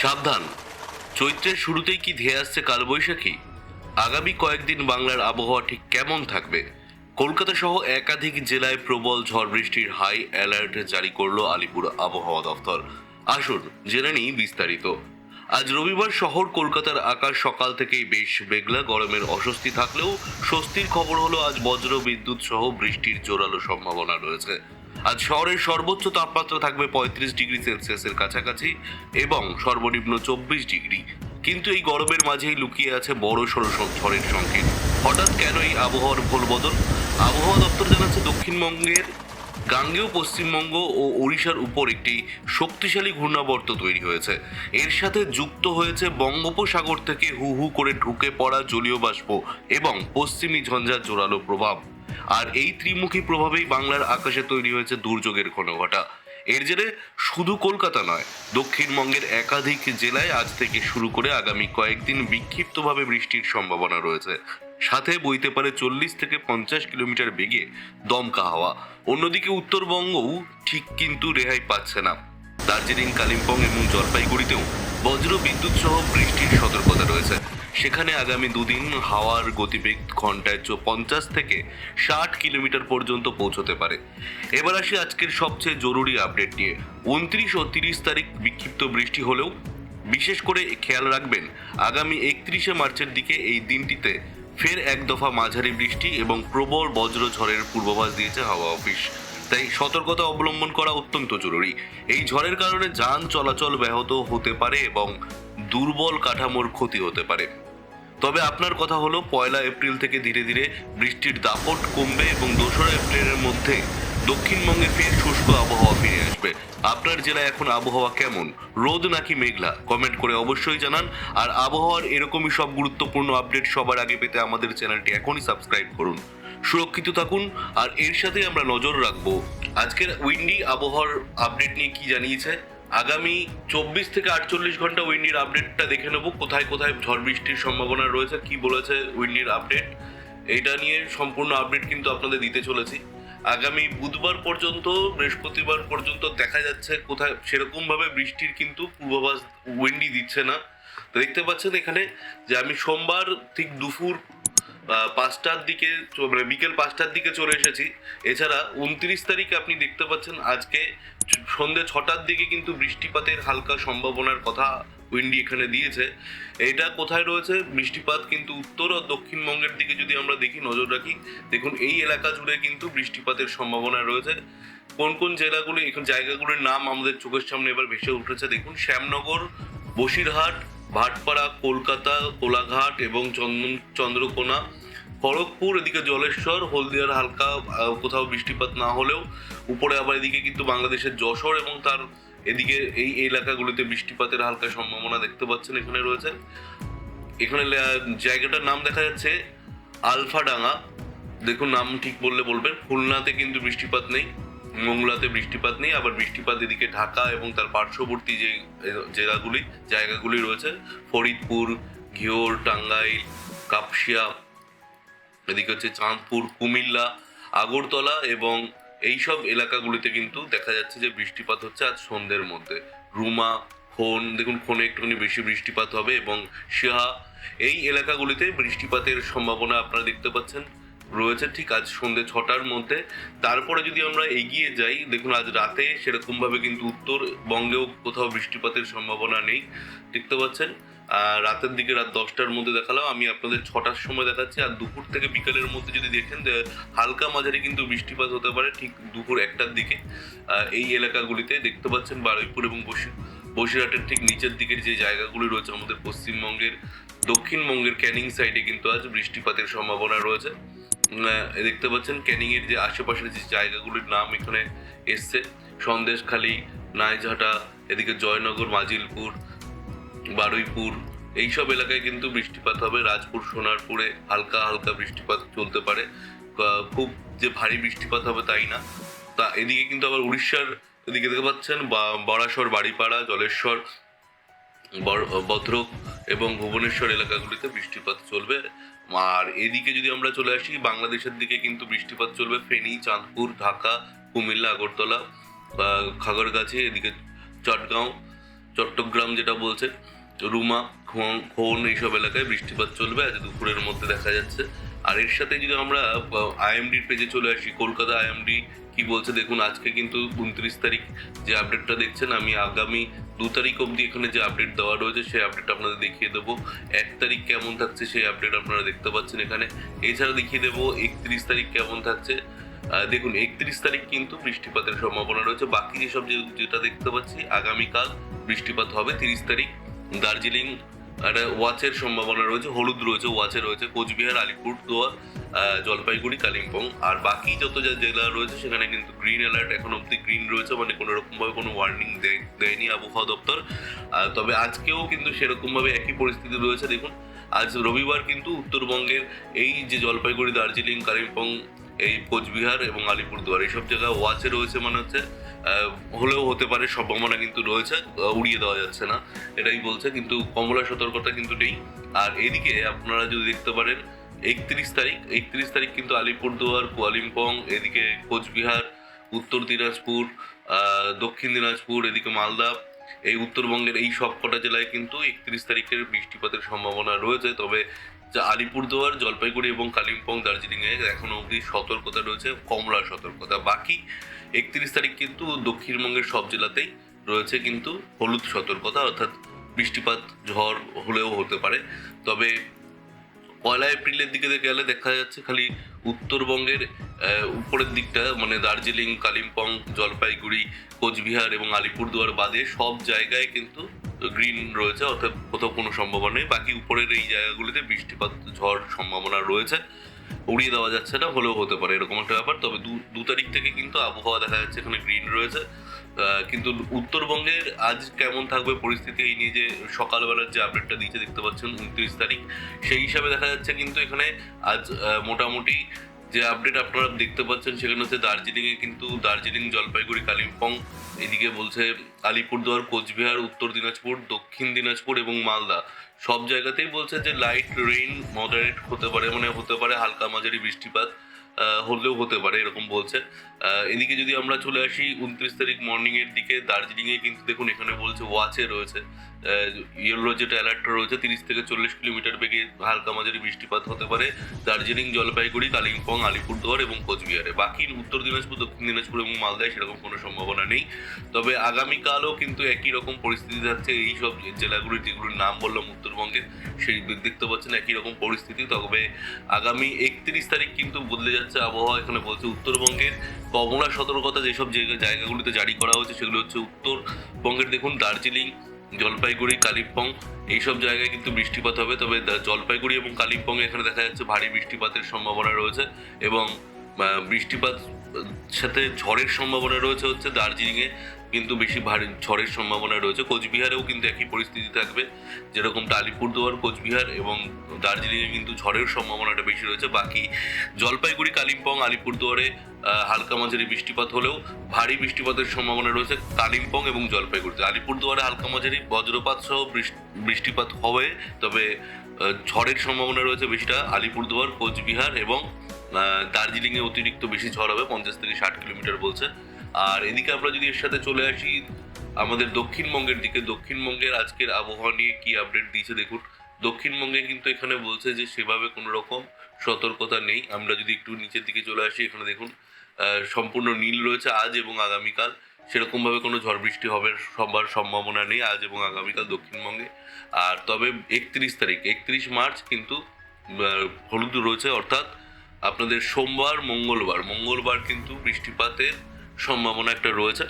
সাবধান, চৈত্রের শুরুতেই কি ধেয়ে আসছে কালবৈশাখী? আগামী কয়েকদিন বাংলার আবহাওয়া ঠিক কেমন থাকবে? কলকাতা সহ একাধিক জেলায় প্রবল ঝড় বৃষ্টির হাই অ্যালার্ট জারি করলো আলিপুর আবহাওয়া দফতর। আসুন জেনে নিই বিস্তারিত। আজ রবিবার শহর কলকাতার আকাশ সকাল থেকেই বেশ মেঘলা, গরমের অস্বস্তি থাকলেও স্বস্তির খবর হলো আজ বজ্র বিদ্যুৎ সহ বৃষ্টির জোরালো সম্ভাবনা রয়েছে। আজ শহরের সর্বোচ্চ তাপমাত্রা থাকবে 35 ডিগ্রি সেলসিয়াসের কাছাকাছি এবং সর্বনিম্ন 24 ডিগ্রি। কিন্তু এই গরমের মাঝেই লুকিয়ে আছে বড় সড় ঝড়ের সংকেত। হঠাৎ কেন এই আবহাওয়ার ভোল বদল? আবহাওয়া দপ্তর জানাচ্ছে দক্ষিণবঙ্গের গাঙ্গেয় পশ্চিমবঙ্গ ও ওড়িশার উপর একটি শক্তিশালী ঘূর্ণাবর্ত তৈরি হয়েছে। এর সাথে যুক্ত হয়েছে বঙ্গোপসাগর থেকে হু হু করে ঢুকে পড়া জলীয় বাষ্প এবং পশ্চিমী ঝঞ্ঝার জোরালো প্রভাব। আর এই ত্রিমুখী প্রভাবেই বাংলার আকাশে তৈরি হয়েছে দুর্যোগের ঘনঘটা। এর জেরে শুধু কলকাতা নয়, দক্ষিণবঙ্গের একাধিক জেলায় আজ থেকে শুরু করে আগামী কয়েকদিন বিক্ষিপ্তভাবে বৃষ্টির সম্ভাবনা রয়েছে। সাথে বইতে পারে 40 থেকে 50 কিলোমিটার বেগে দমকা হাওয়া। অন্যদিকে উত্তরবঙ্গও ঠিক কিন্তু রেহাই পাচ্ছে না। দার্জিলিং, কালিম্পং এবং জলপাইগুড়িতেও বজ্র বিদ্যুৎ সহ বৃষ্টির সতর্কতা রয়েছে। সেখানে আগামী দুদিন হাওয়ার গতিবেগ ঘন্টায় 50 থেকে 60 কিলোমিটার পর্যন্ত পৌঁছতে পারে। এবার আসি আজকের সবচেয়ে জরুরি আপডেট নিয়ে। 29 ও 30 তারিখ বিক্ষিপ্ত বৃষ্টি হলেও বিশেষ করে খেয়াল রাখবেন আগামী 31শে মার্চের দিকে এই দিনটিতে ফের এক দফা মাঝারি বৃষ্টি এবং প্রবল বজ্র ঝড়ের পূর্বাভাস দিয়েছে হাওয়া অফিস। তাই সতর্কতা অবলম্বন করা অত্যন্ত জরুরি। এই ঝড়ের কারণে যান চলাচল ব্যাহত হতে পারে এবং দুর্বল কাঠামোর ক্ষতি হতে পারে। তবে আপনার কথা হলো 1 এপ্রিল থেকে ধীরে ধীরে বৃষ্টির দাপট কমবে এবং 2রা এপ্রিলের মধ্যে দক্ষিণবঙ্গে ফের শুষ্ক আবহাওয়া ফিরে আসবে। আপনার জেলায় এখন আবহাওয়া কেমন? রোদ নাকি মেঘলা? কমেন্ট করে অবশ্যই জানান। আর আবহাওয়ার এরকমই সব গুরুত্বপূর্ণ আপডেট সবার আগে পেতে আমাদের চ্যানেলটি এখনই সাবস্ক্রাইব করুন। সুরক্ষিত থাকুন। আর এর সাথে আমরা নজর রাখবো আজকের উইন্ডি আবহাওয়ার আপডেট নিয়ে কি জানিয়েছে। আগামী 24 থেকে 48 ঘন্টা উইন্ডির আপডেটটা দেখে নেবো, কোথায় কোথায় ঝড় বৃষ্টির সম্ভাবনা রয়েছে, কি বলেছে উইন্ডির আপডেট। এইটা নিয়ে সম্পূর্ণ আপডেট কিন্তু আপনাদের দিতে চলেছি। আগামী বুধবার পর্যন্ত, বৃহস্পতিবার পর্যন্ত দেখা যাচ্ছে কোথায় সেরকম ভাবে বৃষ্টির কিন্তু পূর্বাভাস উইন্ডি দিচ্ছে না। তো দেখতে পাচ্ছেন এখানে যে আমি সোমবার ঠিক দুপুর 5টার দিকে, মানে বিকেল 5টার দিকে চলে এসেছি। এছাড়া 29 তারিখে আপনি দেখতে পাচ্ছেন আজকে সন্ধ্যে 6টার দিকে কিন্তু বৃষ্টিপাতের হালকা সম্ভাবনার কথা উইন্ডি এখানে দিয়েছে। এটা কোথায় রয়েছে বৃষ্টিপাত? কিন্তু উত্তর ও দক্ষিণবঙ্গের দিকে যদি আমরা দেখি, নজর রাখি, দেখুন এই এলাকা জুড়ে কিন্তু বৃষ্টিপাতের সম্ভাবনা রয়েছে। কোন কোন জেলাগুলি, এখন জায়গাগুলির নাম আমাদের চোখের সামনে এবার ভেসে উঠেছে। দেখুন শ্যামনগর, বসিরহাট, ভাটপাড়া, কলকাতা, কোলাঘাট এবং চন্দ্রকোনা, খড়গপুর, এদিকে জলেশ্বর, হলদিয়ার হালকা কোথাও বৃষ্টিপাত না হলেও উপরে আবার এদিকে কিন্তু বাংলাদেশের যশোর এবং তার এদিকে এই এলাকাগুলিতে বৃষ্টিপাতের হালকা সম্ভাবনা দেখতে পাচ্ছেন এখানে রয়েছে। এখানে জায়গাটার নাম দেখা যাচ্ছে আলফাডাঙ্গা। দেখুন নাম ঠিক বললে বলবেন। খুলনাতে কিন্তু বৃষ্টিপাত নেই, মংলাতে বৃষ্টিপাত নেই। আবার বৃষ্টিপাত এদিকে ঢাকা এবং তার পার্শ্ববর্তী যে জায়গাগুলি রয়েছে, ফরিদপুর, ঘিওর, টাঙ্গাইল, কাপসিয়া, এদিকে হচ্ছে চাঁদপুর, কুমিল্লা, আগরতলা এবং এইসব এলাকাগুলিতে কিন্তু দেখা যাচ্ছে যে বৃষ্টিপাত হচ্ছে আজ সন্ধ্যের মধ্যে। রুমা, খোন, দেখুন খোনে একটুখানি বেশি বৃষ্টিপাত হবে এবং সিহা, এই এলাকাগুলিতে বৃষ্টিপাতের সম্ভাবনা আপনারা দেখতে পাচ্ছেন রয়েছে ঠিক আজ সন্ধ্যে 6টার মধ্যে। তারপরে যদি আমরা এগিয়ে যাই, দেখুন আজ রাতে সেরকমভাবে কিন্তু উত্তরবঙ্গেও কোথাও বৃষ্টিপাতের সম্ভাবনা নেই, দেখতে পাচ্ছেন। রাতের দিকে রাত 10টার মধ্যে দেখালাম, আমি আপনাদের 6টার সময় দেখাচ্ছি। আর দুপুর থেকে বিকেলের মধ্যে যদি দেখেন যে হালকা মাঝারি কিন্তু বৃষ্টিপাত হতে পারে ঠিক দুপুর 1টার দিকে। এই এলাকাগুলিতে দেখতে পাচ্ছেন বারুইপুর এবং বসিরহাটের ঠিক নিচের দিকের যে জায়গাগুলি রয়েছে আমাদের পশ্চিমবঙ্গের, দক্ষিণবঙ্গের ক্যানিং সাইডে কিন্তু আজ বৃষ্টিপাতের সম্ভাবনা রয়েছে। দেখতে পাচ্ছেন ক্যানিং এর যে আশেপাশের যে জায়গাগুলির নাম এখানে এসছে, সন্দেশখালী, নাইঝাটা, এদিকে জয়নগর, মাজিলপুর, বারুইপুর, এইসব এলাকায় কিন্তু বৃষ্টিপাত হবে। রাজপুর, সোনারপুরে হালকা হালকা বৃষ্টিপাত চলতে পারে, খুব যে ভারী বৃষ্টিপাত হবে তাই না। তা এদিকে কিন্তু আবার উড়িষ্যার এদিকে দেখতে পাচ্ছেন বরাসর, বাড়িপাড়া, জলেশ্বর, ভদ্রক এবং ভুবনেশ্বর এলাকাগুলিতে বৃষ্টিপাত চলবে। আর এদিকে যদি আমরা চলে আসি বাংলাদেশের দিকে, কিন্তু বৃষ্টিপাত চলবে ফেনী, চাঁদপুর, ঢাকা, কুমিল্লা, আগরতলা, খাগড়াগাছি, এদিকে চটগাঁও, চট্টগ্রাম যেটা বলছে রুমা, খোন এইসব এলাকায় বৃষ্টিপাত চলবে আজ দুপুরের মধ্যে দেখা যাচ্ছে। আর এর সাথে যদি আমরা আইএমডির পেজে চলে আসি, কলকাতা আইএমডি কি বলছে দেখুন। আজকে কিন্তু 29 তারিখ যে আপডেটটা দেখছেন, আমি আগামী 2 তারিখ অবধি এখানে যে আপডেট দেওয়া রয়েছে সেই আপডেট আপনাদের দেখিয়ে দেবো। 1 তারিখ কেমন থাকছে সেই আপডেট আপনারা দেখতে পাচ্ছেন এখানে। এছাড়া দেখিয়ে দেবো 31 তারিখ কেমন থাকছে। দেখুন 31 তারিখ কিন্তু বৃষ্টিপাতের সম্ভাবনা রয়েছে। বাকি যেসব যেটা দেখতে পাচ্ছি আগামীকাল বৃষ্টিপাত হবে। 30 তারিখ দার্জিলিং একটা ওয়াচের সম্ভাবনা রয়েছে, হলুদ রয়েছে, ওয়াচে রয়েছে কোচবিহার, আলিপুরদুয়ার, জলপাইগুড়ি, কালিম্পং। আর বাকি যত যা জেলা রয়েছে সেখানে কিন্তু গ্রিন অ্যালার্ট এখন অব্দি গ্রিন রয়েছে, মানে কোনো রকমভাবে কোনো ওয়ার্নিং দেয়নি আবহাওয়া দপ্তর। তবে আজকেও কিন্তু সেরকমভাবে একই পরিস্থিতি রয়েছে। দেখুন আজ রবিবার কিন্তু উত্তরবঙ্গের এই যে জলপাইগুড়ি, দার্জিলিং, কালিম্পং, এই কোচবিহার এবং আলিপুরদুয়ার এইসব জায়গায় ওয়াচে রয়েছে, মানে হচ্ছে হলেও হতে পারে সম্ভাবনা কিন্তু রয়েছে, উড়িয়ে দেওয়া যাচ্ছে না এটাই বলছে, কিন্তু কমলা সতর্কতা কিন্তু নেই। আর এদিকে আপনারা যদি দেখতে পারেন 31 তারিখ কিন্তু আলিপুরদুয়ার, কালিম্পং, এদিকে কোচবিহার, উত্তর দিনাজপুর, দক্ষিণ দিনাজপুর, এদিকে মালদা, এই উত্তরবঙ্গের এই সব কটা জেলায় কিন্তু 31 তারিখের বৃষ্টিপাতের সম্ভাবনা রয়েছে। তবে যা আলিপুরদুয়ার, জলপাইগুড়ি এবং কালিম্পং, দার্জিলিংয়ে এখনো অবধি সতর্কতা রয়েছে, কমলা সতর্কতা। বাকি 31 তারিখ কিন্তু দক্ষিণবঙ্গের সব জেলাতেই রয়েছে কিন্তু হলুদ সতর্কতা, অর্থাৎ বৃষ্টিপাত ঝড় হলেও হতে পারে। তবে 1 এপ্রিলের দিকে গেলে দেখা যাচ্ছে খালি উত্তরবঙ্গের উপরের দিকটা, মানে দার্জিলিং, কালিম্পং, জলপাইগুড়ি, কোচবিহার এবং আলিপুরদুয়ার বাদে সব জায়গায় কিন্তু গ্রিন রয়েছে, অর্থাৎ কোথাও কোনো সম্ভাবনা নেই। বাকি উপরের এই জায়গাগুলিতে বৃষ্টিপাত ঝড় সম্ভাবনা রয়েছে, উড়িয়ে দেওয়া যাচ্ছে না, হলেও হতে পারে এরকম একটা ব্যাপার। তবে 2 তারিখ থেকে কিন্তু আবহাওয়া দেখা যাচ্ছে এখানে গ্রিন রয়েছে। কিন্তু উত্তরবঙ্গের আজ কেমন থাকবে পরিস্থিতি, এই নিয়ে যে সকালবেলার যে আপডেটটা দিয়েছে দেখতে পাচ্ছেন 29 তারিখ, সেই হিসাবে দেখা যাচ্ছে কিন্তু এখানে আজ মোটামুটি যে আপডেট আপনারা দেখতে পাচ্ছেন সেখানে হচ্ছে দার্জিলিংয়ে কিন্তু দার্জিলিং, জলপাইগুড়ি, কালিম্পং, এদিকে বলছে আলিপুরদুয়ার, কোচবিহার, উত্তর দিনাজপুর, দক্ষিণ দিনাজপুর এবং মালদা সব জায়গাতেই বলছে যে লাইট রেইন, মডারেট হতে পারে, মানে হতে পারে হালকা মাঝারি বৃষ্টিপাত হলেও হতে পারে এরকম বলছে। এদিকে যদি আমরা চলে আসি 29 তারিখ মর্নিং এর দিকে, দার্জিলিংয়ে কিন্তু দেখুন এখানে বলছে ওয়াচে রয়েছে, ইয়েলো যেটা অ্যালার্ট রয়েছে 30 থেকে 40 কিলোমিটার বেগে হালকা মাঝারি বৃষ্টিপাত হতে পারে দার্জিলিং, জলপাইগুড়ি, কালিম্পং, আলিপুরদুয়ার এবং কোচবিহারে। বাকি উত্তর দিনাজপুর, দক্ষিণ দিনাজপুর এবং মালদায় সেরকম কোনো সম্ভাবনা নেই। তবে আগামীকালও কিন্তু একই রকম পরিস্থিতি থাকছে, এই সব জেলাগুলির যেগুলির নাম বললাম উত্তরবঙ্গের, সেই দেখতে পাচ্ছেন একই রকম পরিস্থিতি। তবে আগামী 31 তারিখ কিন্তু বদলে যাচ্ছে আবহাওয়া। এখানে বলছে উত্তরবঙ্গের কমলা সতর্কতা যেসব জায়গাগুলিতে জারি করা হয়েছে সেগুলো হচ্ছে উত্তরবঙ্গের দেখুন দার্জিলিং, জলপাইগুড়ি, কালিম্পং এইসব জায়গায় কিন্তু বৃষ্টিপাত হবে। তবে জলপাইগুড়ি এবং কালিম্পং এখানে দেখা যাচ্ছে ভারী বৃষ্টিপাতের সম্ভাবনা রয়েছে এবং বৃষ্টিপাত সাথে ঝড়ের সম্ভাবনা রয়েছে হচ্ছে দার্জিলিংয়ে কিন্তু বেশি ভারী ঝড়ের সম্ভাবনা রয়েছে। কোচবিহারেও কিন্তু একই পরিস্থিতি থাকবে, যেরকমটা আলিপুরদুয়ার, কোচবিহার এবং দার্জিলিংয়ে কিন্তু ঝড়ের সম্ভাবনাটা বেশি রয়েছে। বাকি জলপাইগুড়ি, কালিম্পং, আলিপুরদুয়ারে হালকা মাঝারি বৃষ্টিপাত হলেও ভারী বৃষ্টিপাতের সম্ভাবনা রয়েছে কালিম্পং এবং জলপাইগুড়িতে। আলিপুরদুয়ারে হালকা মাঝারি বজ্রপাত সহ বৃষ্টিপাত হবে, তবে ঝড়ের সম্ভাবনা রয়েছে বেশিটা আলিপুরদুয়ার, কোচবিহার এবং দার্জিলিংয়ে অতিরিক্ত বেশি ঝড় হবে, 50 থেকে 60 কিলোমিটার বলছে। আর এদিকে আমরা যদি এর সাথে চলে আসি আমাদের দক্ষিণবঙ্গের দিকে, দক্ষিণবঙ্গের আজকের আবহাওয়া নিয়ে কি আপডেট দিয়েছে দেখুন। দক্ষিণবঙ্গে কিন্তু এখানে বলছে যে সেভাবে কোনো রকম সতর্কতা নেই। আমরা যদি একটু নিচের দিকে চলে আসি, এখানে দেখুন সম্পূর্ণ নীল রয়েছে আজ এবং আগামীকাল। সেরকমভাবে কোনো ঝড় বৃষ্টি হবার সম্ভাবনা নেই আজ এবং আগামীকাল দক্ষিণবঙ্গে। আর তবে 31 মার্চ কিন্তু হলুদ রয়েছে, অর্থাৎ আপনাদের সোমবার, মঙ্গলবার কিন্তু বৃষ্টিপাতের সম্ভাবনা একটা রয়েছে।